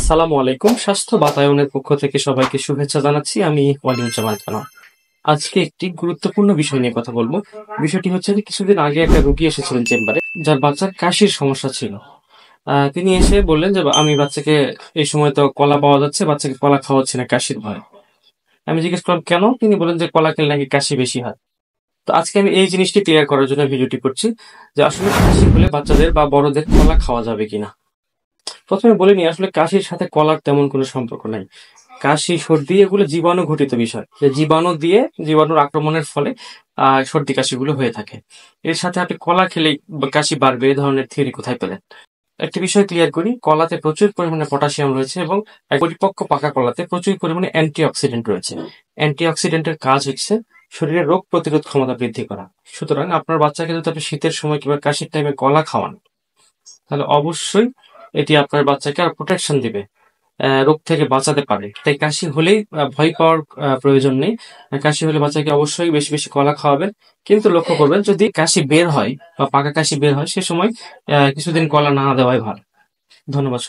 আসসালামু আলাইকুম। স্বাস্থ্য বাতায়নের পক্ষ থেকে সবাইকে শুভেচ্ছা জানাচ্ছি। আমি ওয়ালিউজ্জামান খান। আজকে একটি গুরুত্বপূর্ণ বিষয় নিয়ে কথা বলবো। বিষয়টি হচ্ছে যে কিছুদিন আগে একটা রোগী এসেছিলেন চেম্বারে, যার বাচ্চার কাশির সমস্যা ছিল। তিনি এসে বললেন যে আমি বাচ্চাকে এই সময় তো কলা পাওয়া যাচ্ছে, বাচ্চাকে কলা খাওয়াচ্ছি না কাশির ভয়ে। আমি জিজ্ঞেস করলাম কেন? তিনি বলেন যে কলা খেলে নাকি কাশি বেশি হয়। তো আজকে আমি এই জিনিসটি ক্লিয়ার করার জন্য ভিডিওটি করছি, যে আসলে কাশি হলে বাচ্চাদের বা বড়দের কলা খাওয়া যাবে কিনা। প্রথমে বলে নিই, আসলে কাশির সাথে কলার তেমন কোনো সম্পর্ক নাই। কাশি, সর্দি এগুলো জীবাণু ঘটিত বিষয়। যে জীবাণু দিয়ে জীবাণুর আক্রমণের ফলে সর্দি কাশিগুলো হয়ে থাকে। এর সাথে আপনি কলা খেলেই কাশি বাড়বে, এই ধরনের থিওরি কোথায় পেলেন? একটা বিষয় ক্লিয়ার করি, কলাতে প্রচুর পরিমাণে পটাশিয়াম রয়েছে এবং এক পরিপক্ক পাকা কলাতে প্রচুর পরিমাণে অ্যান্টিঅক্সিডেন্ট রয়েছে। অ্যান্টিঅক্সিডেন্টের কাজ হচ্ছে শরীরে রোগ প্রতিরোধ ক্ষমতা বৃদ্ধি করা। সুতরাং আপনার বাচ্চাকে যদি আপনি শীতের সময় কিংবা কাশির টাইমে কলা খাওয়ান, তাহলে অবশ্যই এটি আপনার বাচ্চাকে আর প্রোটেকশন দিবে, রোগ থেকে বাঁচাতে পারে। তাই কাশি হলেই ভয় পাওয়ার প্রয়োজন নেই। কাশি হলে বাচ্চাকে অবশ্যই বেশি বেশি কলা খাওয়াবেন। কিন্তু লক্ষ্য করবেন, যদি কাশি বের হয় বা পাকা কাশি বের হয়, সে সময় কিছুদিন কলা না দেওয়াই ভালো। ধন্যবাদ।